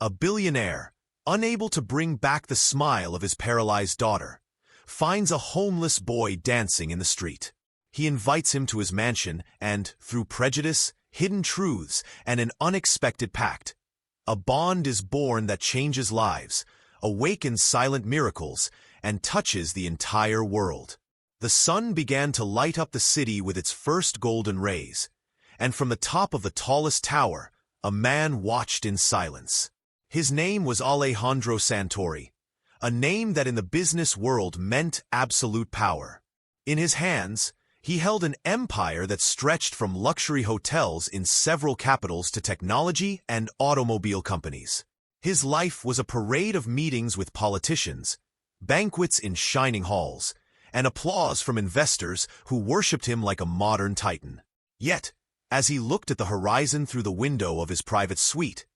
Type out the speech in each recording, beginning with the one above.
A billionaire, unable to bring back the smile of his paralyzed daughter, finds a homeless boy dancing in the street. He invites him to his mansion and, through prejudice, hidden truths, and an unexpected pact, a bond is born that changes lives, awakens silent miracles, and touches the entire world. The sun began to light up the city with its first golden rays, and from the top of the tallest tower, a man watched in silence. His name was Alejandro Santori, a name that in the business world meant absolute power. In his hands, he held an empire that stretched from luxury hotels in several capitals to technology and automobile companies. His life was a parade of meetings with politicians, banquets in shining halls, and applause from investors who worshipped him like a modern titan. Yet, as he looked at the horizon through the window of his private suite,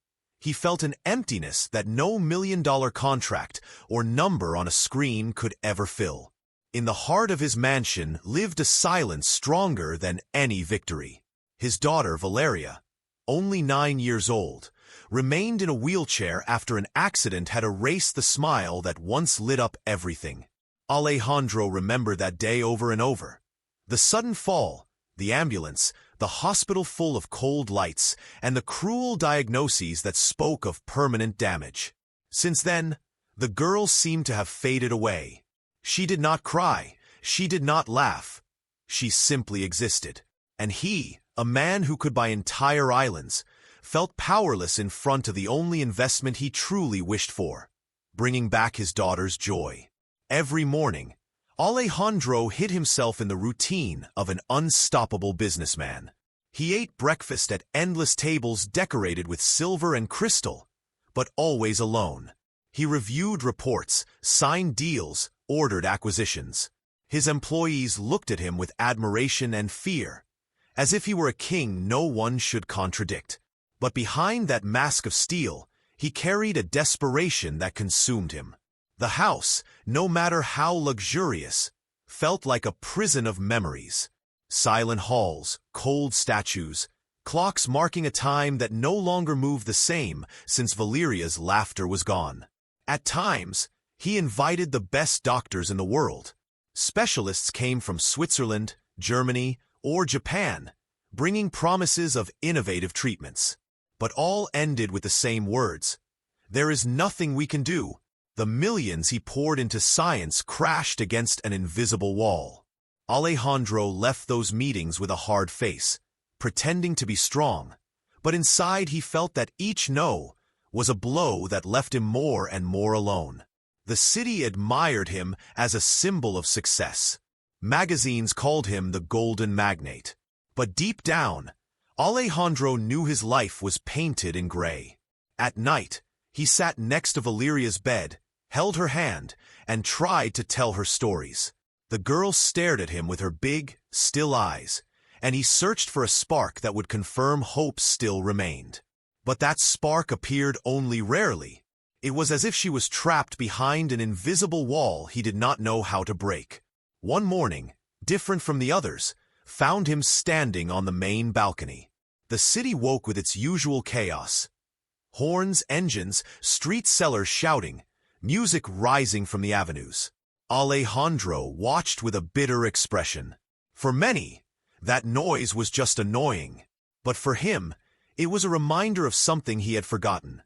he felt an emptiness that no million-dollar contract or number on a screen could ever fill. In the heart of his mansion lived a silence stronger than any victory. His daughter, Valeria, only 9 years old, remained in a wheelchair after an accident had erased the smile that once lit up everything. Alejandro remembered that day over and over. The sudden fall, the ambulance, the hospital full of cold lights, and the cruel diagnoses that spoke of permanent damage. Since then, the girl seemed to have faded away. She did not cry, she did not laugh. She simply existed. And he, a man who could buy entire islands, felt powerless in front of the only investment he truly wished for, bringing back his daughter's joy. Every morning, Alejandro hid himself in the routine of an unstoppable businessman. He ate breakfast at endless tables decorated with silver and crystal, but always alone. He reviewed reports, signed deals, ordered acquisitions. His employees looked at him with admiration and fear, as if he were a king no one should contradict. But behind that mask of steel, he carried a desperation that consumed him. The house, no matter how luxurious, felt like a prison of memories. Silent halls, cold statues, clocks marking a time that no longer moved the same since Valeria's laughter was gone. At times, he invited the best doctors in the world. Specialists came from Switzerland, Germany, or Japan, bringing promises of innovative treatments. But all ended with the same words: "There is nothing we can do." The millions he poured into science crashed against an invisible wall. Alejandro left those meetings with a hard face, pretending to be strong, but inside he felt that each no was a blow that left him more and more alone. The city admired him as a symbol of success. Magazines called him the golden magnate. But deep down, Alejandro knew his life was painted in gray. At night, he sat next to Valeria's bed, held her hand, and tried to tell her stories. The girl stared at him with her big, still eyes, and he searched for a spark that would confirm hope still remained. But that spark appeared only rarely. It was as if she was trapped behind an invisible wall he did not know how to break. One morning, different from the others, found him standing on the main balcony. The city woke with its usual chaos. Horns, engines, street sellers shouting, music rising from the avenues. Alejandro watched with a bitter expression. For many, that noise was just annoying. But for him, it was a reminder of something he had forgotten.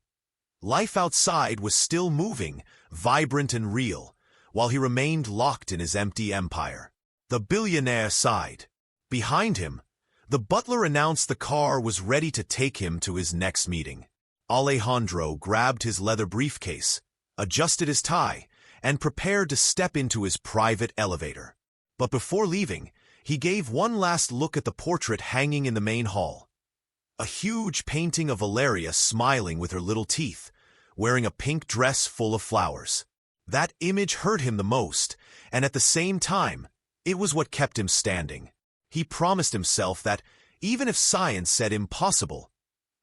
Life outside was still moving, vibrant and real, while he remained locked in his empty empire. The billionaire sighed. Behind him, the butler announced the car was ready to take him to his next meeting. Alejandro grabbed his leather briefcase, adjusted his tie, and prepared to step into his private elevator. But before leaving, he gave one last look at the portrait hanging in the main hall. A huge painting of Valeria smiling with her little teeth, wearing a pink dress full of flowers. That image hurt him the most, and at the same time, it was what kept him standing. He promised himself that, even if science said impossible,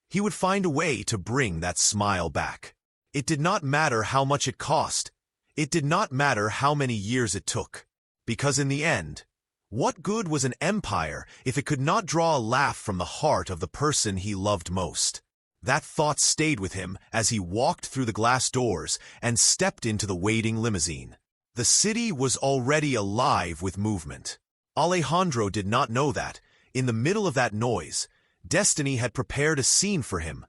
he would find a way to bring that smile back. It did not matter how much it cost. It did not matter how many years it took. Because in the end, what good was an empire if it could not draw a laugh from the heart of the person he loved most? That thought stayed with him as he walked through the glass doors and stepped into the waiting limousine. The city was already alive with movement. Alejandro did not know that, in the middle of that noise, destiny had prepared a scene for him.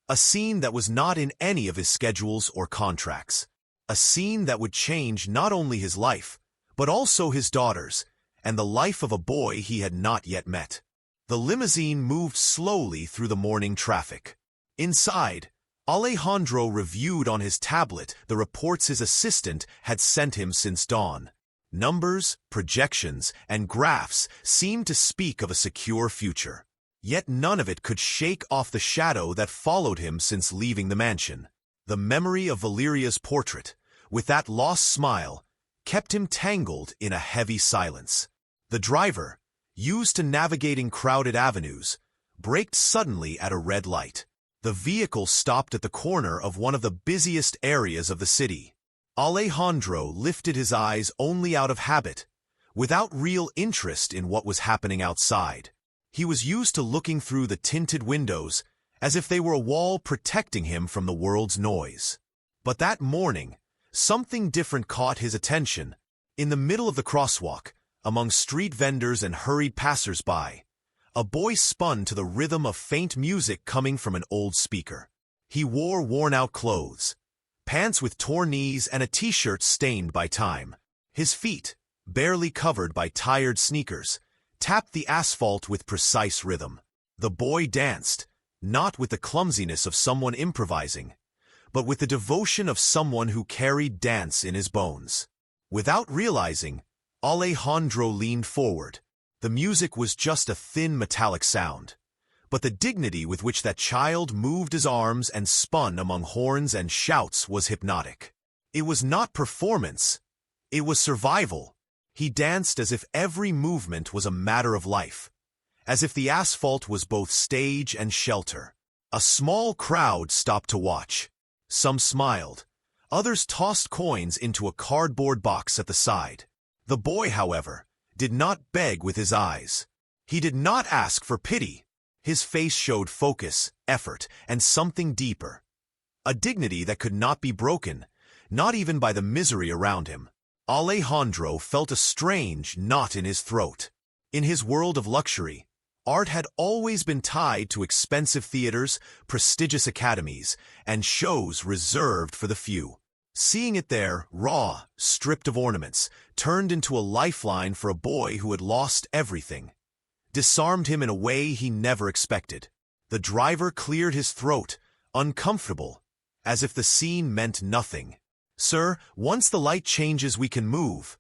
A scene that was not in any of his schedules or contracts. A scene that would change not only his life, but also his daughter's, and the life of a boy he had not yet met. The limousine moved slowly through the morning traffic. Inside, Alejandro reviewed on his tablet the reports his assistant had sent him since dawn. Numbers, projections, and graphs seemed to speak of a secure future. Yet none of it could shake off the shadow that followed him since leaving the mansion. The memory of Valeria's portrait, with that lost smile, kept him tangled in a heavy silence. The driver, used to navigating crowded avenues, braked suddenly at a red light. The vehicle stopped at the corner of one of the busiest areas of the city. Alejandro lifted his eyes only out of habit, without real interest in what was happening outside. He was used to looking through the tinted windows, as if they were a wall protecting him from the world's noise. But that morning, something different caught his attention. In the middle of the crosswalk, among street vendors and hurried passers-by, a boy spun to the rhythm of faint music coming from an old speaker. He wore worn-out clothes, pants with torn knees and a t-shirt stained by time. His feet, barely covered by tired sneakers, tapped the asphalt with precise rhythm. The boy danced, not with the clumsiness of someone improvising, but with the devotion of someone who carried dance in his bones. Without realizing, Alejandro leaned forward. The music was just a thin metallic sound, but the dignity with which that child moved his arms and spun among horns and shouts was hypnotic. It was not performance, it was survival. He danced as if every movement was a matter of life, as if the asphalt was both stage and shelter. A small crowd stopped to watch. Some smiled, others tossed coins into a cardboard box at the side. The boy, however, did not beg with his eyes. He did not ask for pity. His face showed focus, effort, and something deeper. A dignity that could not be broken, not even by the misery around him. Alejandro felt a strange knot in his throat. In his world of luxury, art had always been tied to expensive theaters, prestigious academies, and shows reserved for the few. Seeing it there, raw, stripped of ornaments, turned into a lifeline for a boy who had lost everything, disarmed him in a way he never expected. The driver cleared his throat, uncomfortable, as if the scene meant nothing. "Sir, once the light changes we can move,"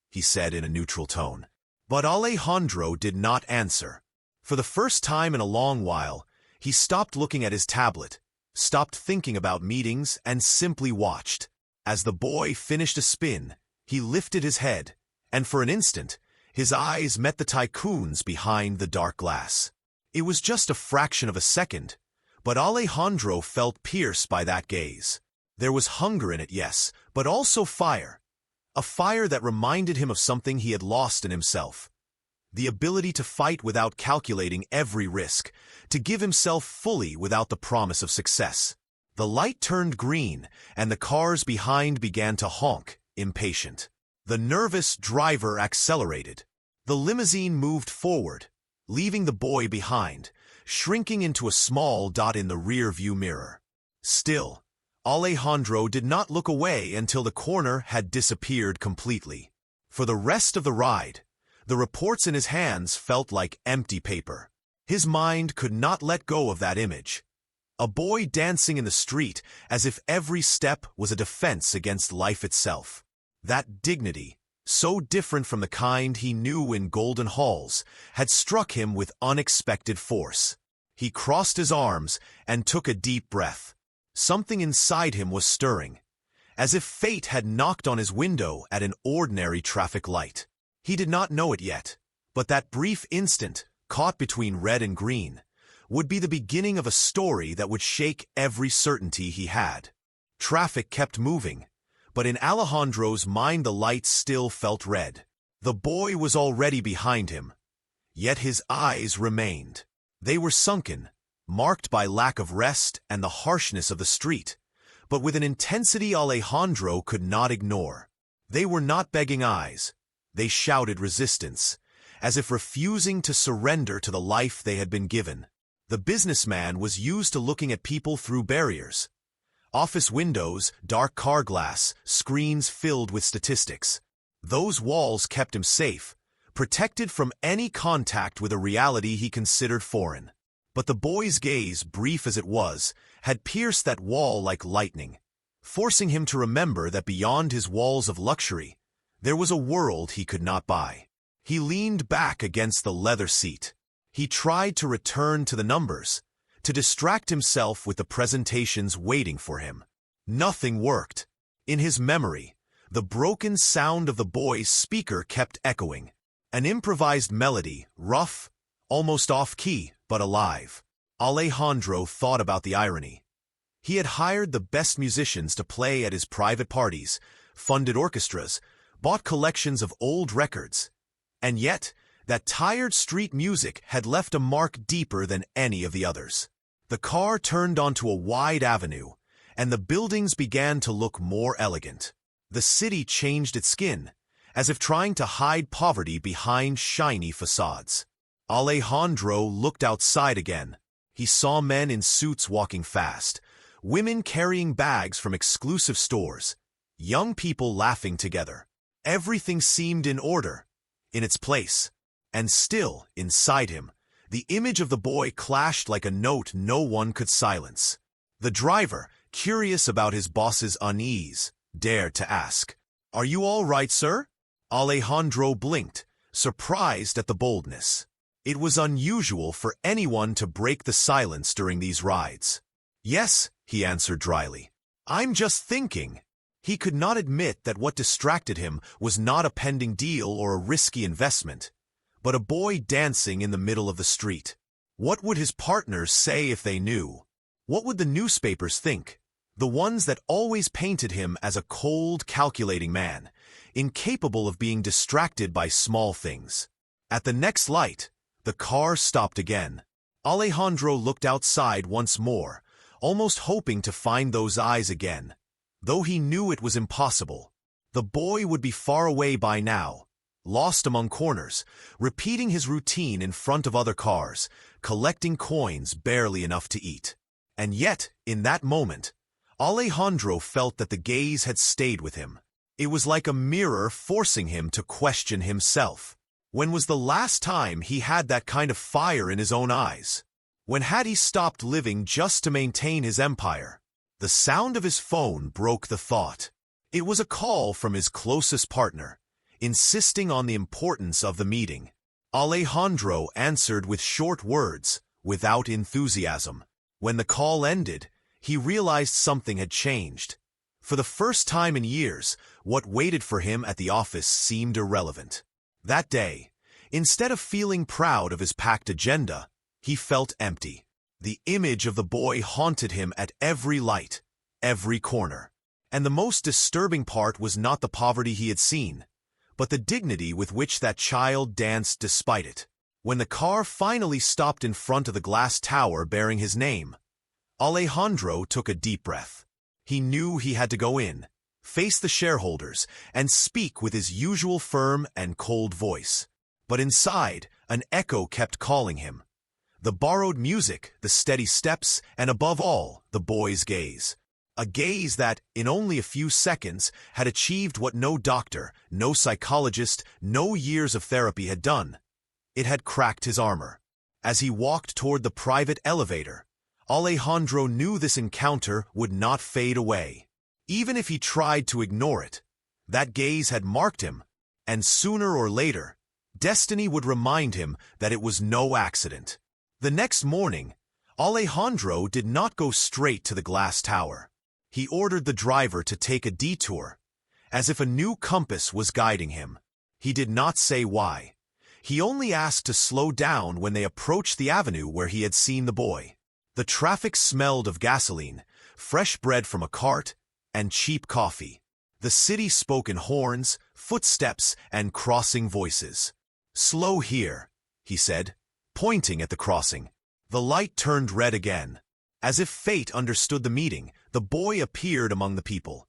he said in a neutral tone. But Alejandro did not answer. For the first time in a long while, he stopped looking at his tablet, stopped thinking about meetings, and simply watched. As the boy finished a spin, he lifted his head, and for an instant, his eyes met the tycoons behind the dark glass. It was just a fraction of a second, but Alejandro felt pierced by that gaze. There was hunger in it, yes, but also fire. A fire that reminded him of something he had lost in himself. The ability to fight without calculating every risk, to give himself fully without the promise of success. The light turned green, and the cars behind began to honk, impatient. The nervous driver accelerated. The limousine moved forward, leaving the boy behind, shrinking into a small dot in the rear-view mirror. Still, Alejandro did not look away until the corner had disappeared completely. For the rest of the ride, the reports in his hands felt like empty paper. His mind could not let go of that image. A boy dancing in the street as if every step was a defense against life itself. That dignity, so different from the kind he knew in golden halls, had struck him with unexpected force. He crossed his arms and took a deep breath. Something inside him was stirring, as if fate had knocked on his window at an ordinary traffic light. He did not know it yet, but that brief instant, caught between red and green, would be the beginning of a story that would shake every certainty he had. Traffic kept moving, but in Alejandro's mind the lights still felt red. The boy was already behind him, yet his eyes remained. They were sunken, marked by lack of rest and the harshness of the street, but with an intensity Alejandro could not ignore. They were not begging eyes. They shouted resistance, as if refusing to surrender to the life they had been given. The businessman was used to looking at people through barriers. Office windows, dark car glass, screens filled with statistics. Those walls kept him safe, protected from any contact with a reality he considered foreign. But the boy's gaze, brief as it was, had pierced that wall like lightning, forcing him to remember that beyond his walls of luxury, there was a world he could not buy. He leaned back against the leather seat. He tried to return to the numbers, to distract himself with the presentations waiting for him. Nothing worked. In his memory, the broken sound of the boy's speaker kept echoing. An improvised melody, rough, almost off-key, but alive. Alejandro thought about the irony. He had hired the best musicians to play at his private parties, funded orchestras, bought collections of old records, and yet, that tired street music had left a mark deeper than any of the others. The car turned onto a wide avenue, and the buildings began to look more elegant. The city changed its skin, as if trying to hide poverty behind shiny facades. Alejandro looked outside again. He saw men in suits walking fast, women carrying bags from exclusive stores, young people laughing together. Everything seemed in order, in its place. And still, inside him, the image of the boy clashed like a note no one could silence. The driver, curious about his boss's unease, dared to ask, "Are you all right, sir?" Alejandro blinked, surprised at the boldness. It was unusual for anyone to break the silence during these rides. "Yes," he answered dryly. "I'm just thinking." He could not admit that what distracted him was not a pending deal or a risky investment, but a boy dancing in the middle of the street. What would his partners say if they knew? What would the newspapers think? The ones that always painted him as a cold, calculating man, incapable of being distracted by small things. At the next light, the car stopped again. Alejandro looked outside once more, almost hoping to find those eyes again. Though he knew it was impossible, the boy would be far away by now, lost among corners, repeating his routine in front of other cars, collecting coins barely enough to eat. And yet, in that moment, Alejandro felt that the gaze had stayed with him. It was like a mirror forcing him to question himself. When was the last time he had that kind of fire in his own eyes? When had he stopped living just to maintain his empire? The sound of his phone broke the thought. It was a call from his closest partner, insisting on the importance of the meeting. Alejandro answered with short words, without enthusiasm. When the call ended, he realized something had changed. For the first time in years, what waited for him at the office seemed irrelevant. That day, instead of feeling proud of his packed agenda, he felt empty. The image of the boy haunted him at every light, every corner. And the most disturbing part was not the poverty he had seen, but the dignity with which that child danced despite it. When the car finally stopped in front of the glass tower bearing his name, Alejandro took a deep breath. He knew he had to go in, face the shareholders, and speak with his usual firm and cold voice. But inside, an echo kept calling him. The borrowed music, the steady steps, and above all, the boy's gaze. A gaze that, in only a few seconds, had achieved what no doctor, no psychologist, no years of therapy had done. It had cracked his armor. As he walked toward the private elevator, Alejandro knew this encounter would not fade away. Even if he tried to ignore it, that gaze had marked him, and sooner or later, destiny would remind him that it was no accident. The next morning, Alejandro did not go straight to the glass tower. He ordered the driver to take a detour, as if a new compass was guiding him. He did not say why. He only asked to slow down when they approached the avenue where he had seen the boy. The traffic smelled of gasoline, fresh bread from a cart, and cheap coffee. The city spoke in horns, footsteps, and crossing voices. "Slow here," he said, pointing at the crossing. The light turned red again. As if fate understood the meeting, the boy appeared among the people.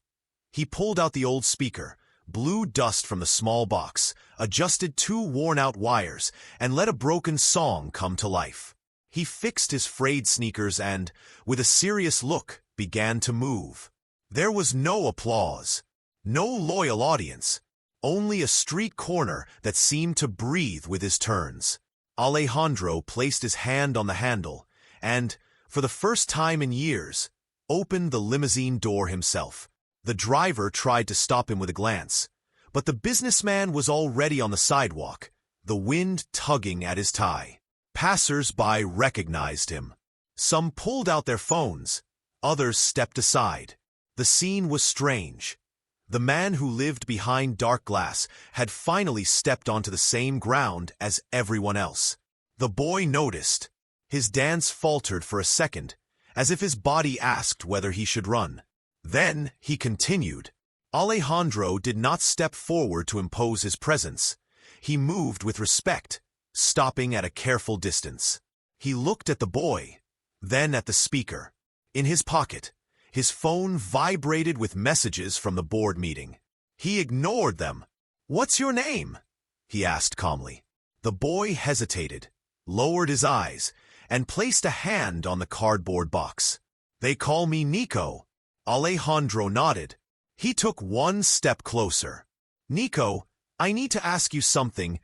He pulled out the old speaker, blew dust from the small box, adjusted 2 worn-out wires, and let a broken song come to life. He fixed his frayed sneakers and, with a serious look, began to move. There was no applause, no loyal audience, only a street corner that seemed to breathe with his turns. Alejandro placed his hand on the handle and, for the first time in years, opened the limousine door himself. The driver tried to stop him with a glance, but the businessman was already on the sidewalk, the wind tugging at his tie. Passers-by recognized him. Some pulled out their phones, others stepped aside. The scene was strange. The man who lived behind dark glass had finally stepped onto the same ground as everyone else. The boy noticed. His dance faltered for a second, as if his body asked whether he should run. Then he continued. Alejandro did not step forward to impose his presence. He moved with respect, stopping at a careful distance. He looked at the boy, then at the speaker. In his pocket, his phone vibrated with messages from the board meeting. He ignored them. "What's your name?" he asked calmly. The boy hesitated, lowered his eyes, and placed a hand on the cardboard box. "They call me Nico." Alejandro nodded. He took 1 step closer. "Nico, I need to ask you something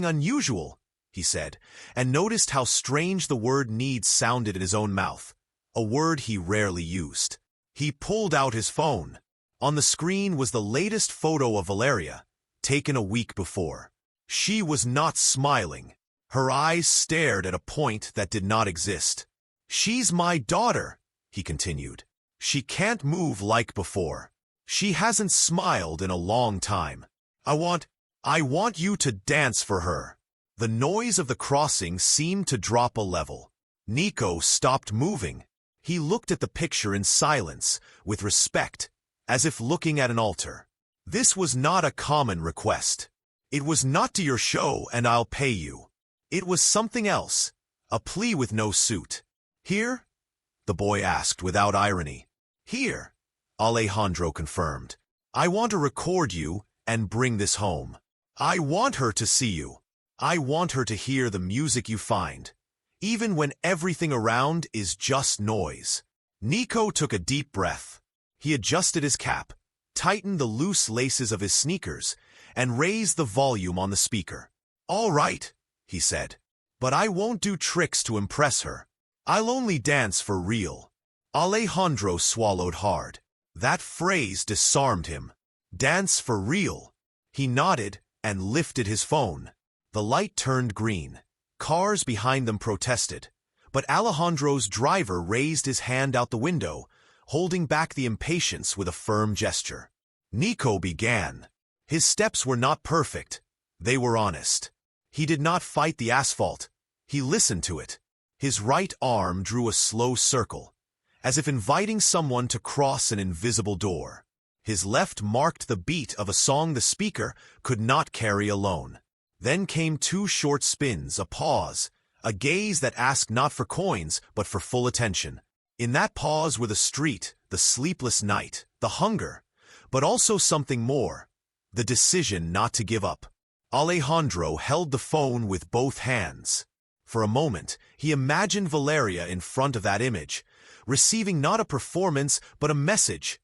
unusual," he said, and noticed how strange the word "need" sounded in his own mouth, a word he rarely used. He pulled out his phone. On the screen was the latest photo of Valeria, taken a week before. She was not smiling. Her eyes stared at a point that did not exist. "She's my daughter," he continued. "She can't move like before. She hasn't smiled in a long time. I want you to dance for her." The noise of the crossing seemed to drop a level. Nico stopped moving. He looked at the picture in silence, with respect, as if looking at an altar. This was not a common request. It was "not to your show and I'll pay you." It was something else, a plea with no suit. "Here?" the boy asked without irony. "Here," Alejandro confirmed. "I want to record you and bring this home. I want her to see you. I want her to hear the music you find, even when everything around is just noise." Nico took a deep breath. He adjusted his cap, tightened the loose laces of his sneakers, and raised the volume on the speaker. "All right," he said, "but I won't do tricks to impress her. I'll only dance for real." Alejandro swallowed hard. That phrase disarmed him. Dance for real. He nodded and lifted his phone. The light turned green. Cars behind them protested, but Alejandro's driver raised his hand out the window, holding back the impatience with a firm gesture. Nico began. His steps were not perfect. They were honest. He did not fight the asphalt. He listened to it. His right arm drew a slow circle, as if inviting someone to cross an invisible door. His left marked the beat of a song the speaker could not carry alone. Then came 2 short spins, a pause, a gaze that asked not for coins but for full attention. In that pause were the street, the sleepless night, the hunger, but also something more, the decision not to give up. Alejandro held the phone with both hands. For a moment, he imagined Valeria in front of that image, receiving not a performance but a message.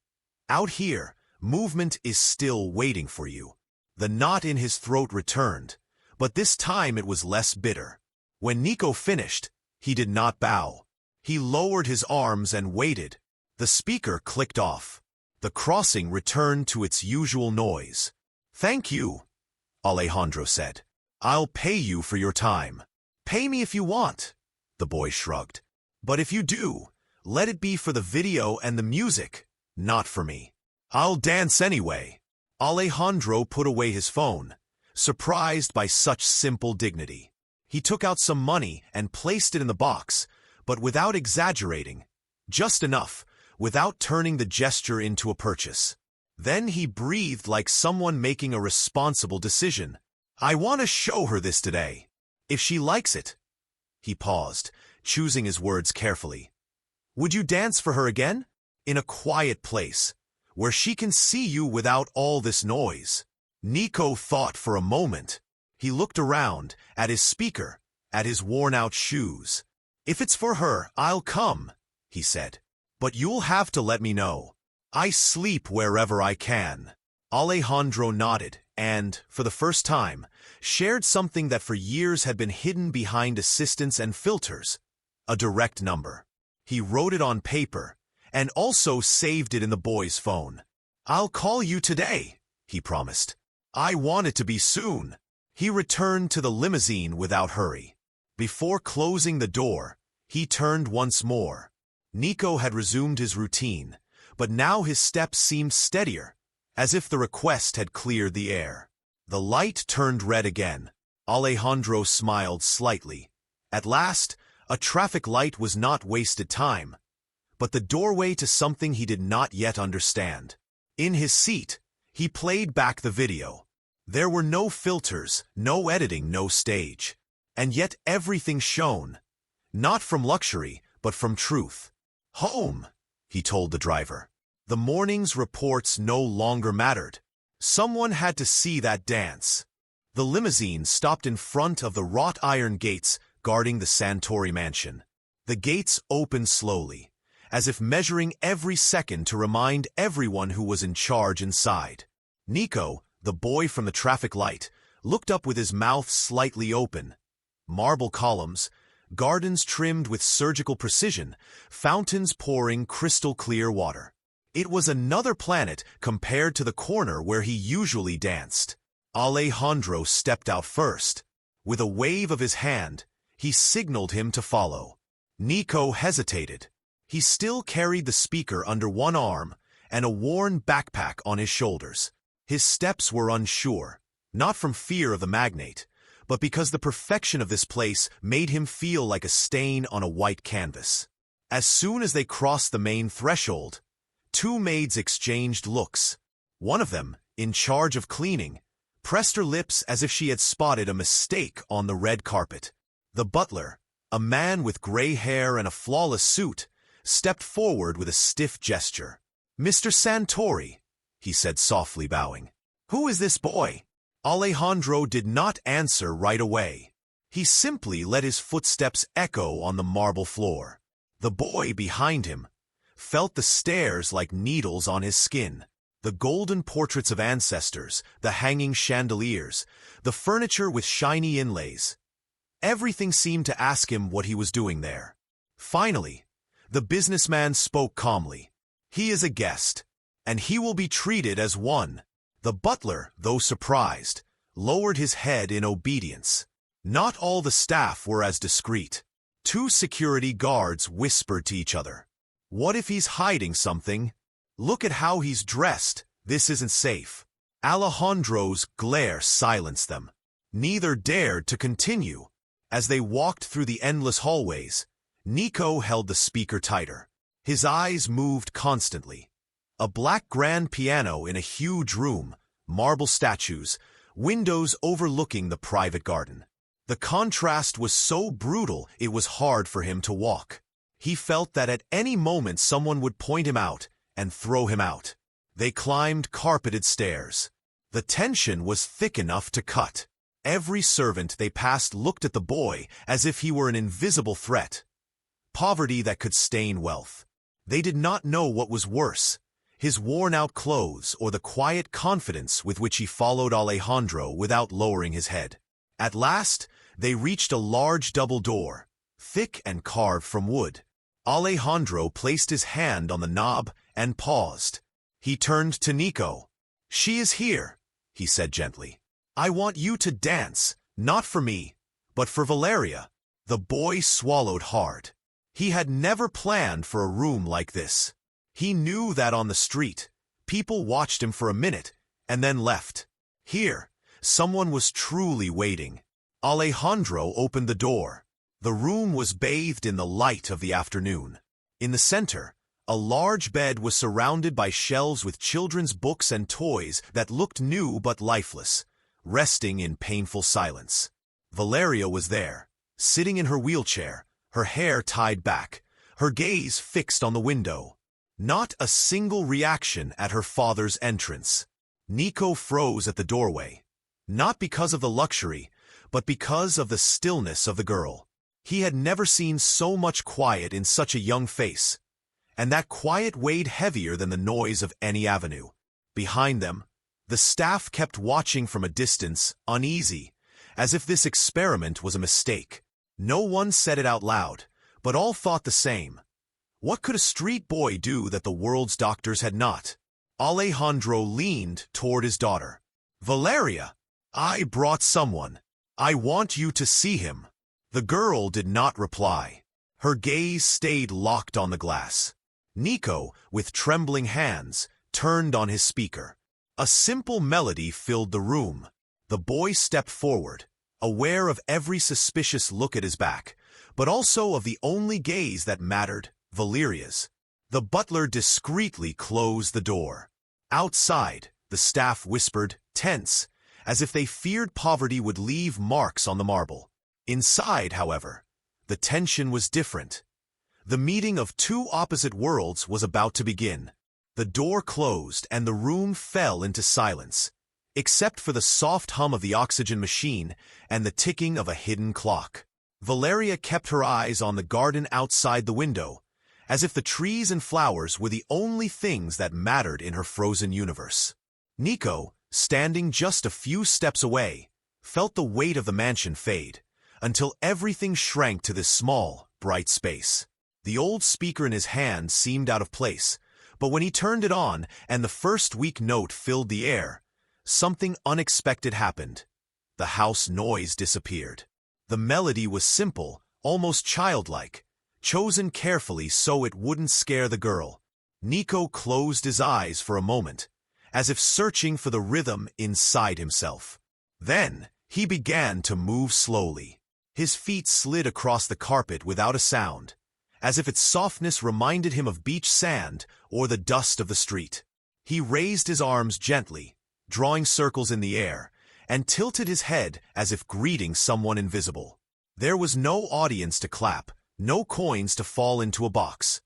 "Out here, movement is still waiting for you." The knot in his throat returned, but this time it was less bitter. When Nico finished, he did not bow. He lowered his arms and waited. The speaker clicked off. The crossing returned to its usual noise. "Thank you," Alejandro said. "I'll pay you for your time." "Pay me if you want," the boy shrugged. "But if you do, let it be for the video and the music, not for me. I'll dance anyway." Alejandro put away his phone, surprised by such simple dignity. He took out some money and placed it in the box, but without exaggerating, just enough, without turning the gesture into a purchase. Then he breathed like someone making a responsible decision. "I want to show her this today. If she likes it." He paused, choosing his words carefully. Would you dance for her again? In a quiet place, where she can see you without all this noise. Nico thought for a moment. He looked around, at his speaker, at his worn-out shoes. If it's for her, I'll come, he said. But you'll have to let me know. I sleep wherever I can. Alejandro nodded and, for the first time, shared something that for years had been hidden behind assistants and filters, a direct number. He wrote it on paper, and also saved it in the boy's phone. I'll call you today, he promised. I want it to be soon. He returned to the limousine without hurry. Before closing the door, he turned once more. Nico had resumed his routine, but now his steps seemed steadier, as if the request had cleared the air. The light turned red again. Alejandro smiled slightly. At last, a traffic light was not wasted time, but the doorway to something he did not yet understand. In his seat, he played back the video. There were no filters, no editing, no stage. And yet everything shone. Not from luxury, but from truth. Home, he told the driver. The morning's reports no longer mattered. Someone had to see that dance. The limousine stopped in front of the wrought iron gates guarding the Santori mansion. The gates opened slowly, as if measuring every second to remind everyone who was in charge inside. Nico, the boy from the traffic light, looked up with his mouth slightly open. Marble columns, gardens trimmed with surgical precision, fountains pouring crystal-clear water. It was another planet compared to the corner where he usually danced. Alejandro stepped out first. With a wave of his hand, he signaled him to follow. Nico hesitated. He still carried the speaker under one arm and a worn backpack on his shoulders. His steps were unsure, not from fear of the magnate, but because the perfection of this place made him feel like a stain on a white canvas. As soon as they crossed the main threshold, two maids exchanged looks. One of them, in charge of cleaning, pressed her lips as if she had spotted a mistake on the red carpet. The butler, a man with gray hair and a flawless suit, stepped forward with a stiff gesture. "Mr. Santori," he said softly, bowing. "Who is this boy?" Alejandro did not answer right away. He simply let his footsteps echo on the marble floor. The boy behind him felt the stairs like needles on his skin. The golden portraits of ancestors, the hanging chandeliers, the furniture with shiny inlays. Everything seemed to ask him what he was doing there. Finally, the businessman spoke calmly. "He is a guest, and he will be treated as one." The butler, though surprised, lowered his head in obedience. Not all the staff were as discreet. Two security guards whispered to each other. "What if he's hiding something? Look at how he's dressed. This isn't safe." Alejandro's glare silenced them. Neither dared to continue. As they walked through the endless hallways, Nico held the speaker tighter. His eyes moved constantly. A black grand piano in a huge room, marble statues, windows overlooking the private garden. The contrast was so brutal it was hard for him to walk. He felt that at any moment someone would point him out and throw him out. They climbed carpeted stairs. The tension was thick enough to cut. Every servant they passed looked at the boy as if he were an invisible threat. Poverty that could stain wealth. They did not know what was worse, his worn-out clothes or the quiet confidence with which he followed Alejandro without lowering his head. At last, they reached a large double door, thick and carved from wood. Alejandro placed his hand on the knob and paused. He turned to Nico. "She is here," he said gently. "I want you to dance, not for me, but for Valeria." The boy swallowed hard. He had never planned for a room like this. He knew that on the street, people watched him for a minute and then left. Here, someone was truly waiting. Alejandro opened the door. The room was bathed in the light of the afternoon. In the center, a large bed was surrounded by shelves with children's books and toys that looked new but lifeless, resting in painful silence. Valeria was there, sitting in her wheelchair, her hair tied back, her gaze fixed on the window. Not a single reaction at her father's entrance. Nico froze at the doorway, not because of the luxury, but because of the stillness of the girl. He had never seen so much quiet in such a young face, and that quiet weighed heavier than the noise of any avenue. Behind them, the staff kept watching from a distance, uneasy, as if this experiment was a mistake. No one said it out loud, but all thought the same. What could a street boy do that the world's doctors had not? Alejandro leaned toward his daughter. "Valeria, I brought someone. I want you to see him." The girl did not reply. Her gaze stayed locked on the glass. Nico, with trembling hands, turned on his speaker. A simple melody filled the room. The boy stepped forward, aware of every suspicious look at his back, but also of the only gaze that mattered, Valeria's. The butler discreetly closed the door. Outside, the staff whispered, tense, as if they feared poverty would leave marks on the marble. Inside, however, the tension was different. The meeting of two opposite worlds was about to begin. The door closed and the room fell into silence, except for the soft hum of the oxygen machine and the ticking of a hidden clock. Valeria kept her eyes on the garden outside the window, as if the trees and flowers were the only things that mattered in her frozen universe. Nico, standing just a few steps away, felt the weight of the mansion fade, until everything shrank to this small, bright space. The old speaker in his hand seemed out of place, but when he turned it on and the first weak note filled the air, something unexpected happened. The house noise disappeared. The melody was simple, almost childlike, chosen carefully so it wouldn't scare the girl. Nico closed his eyes for a moment, as if searching for the rhythm inside himself. Then, he began to move slowly. His feet slid across the carpet without a sound, as if its softness reminded him of beach sand or the dust of the street. He raised his arms gently, drawing circles in the air, and tilted his head as if greeting someone invisible. There was no audience to clap, no coins to fall into a box.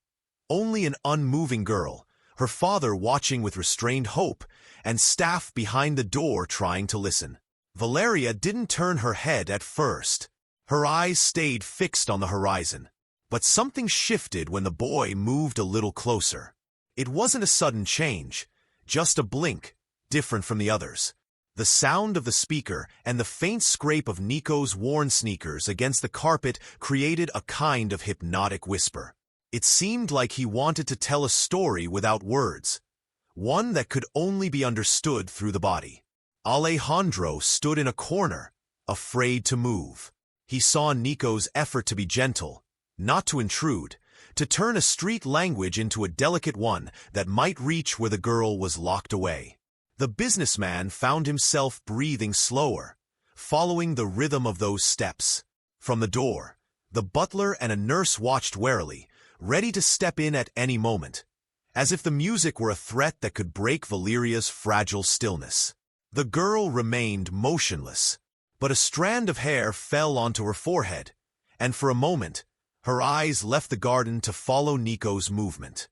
Only an unmoving girl, her father watching with restrained hope, and staff behind the door trying to listen. Valeria didn't turn her head at first. Her eyes stayed fixed on the horizon. But something shifted when the boy moved a little closer. It wasn't a sudden change, just a blink, different from the others. The sound of the speaker and the faint scrape of Nico's worn sneakers against the carpet created a kind of hypnotic whisper. It seemed like he wanted to tell a story without words, one that could only be understood through the body. Alejandro stood in a corner, afraid to move. He saw Nico's effort to be gentle, not to intrude, to turn a street language into a delicate one that might reach where the girl was locked away. The businessman found himself breathing slower, following the rhythm of those steps. From the door, the butler and a nurse watched warily, ready to step in at any moment, as if the music were a threat that could break Valeria's fragile stillness. The girl remained motionless, but a strand of hair fell onto her forehead, and for a moment, her eyes left the garden to follow Nico's movement.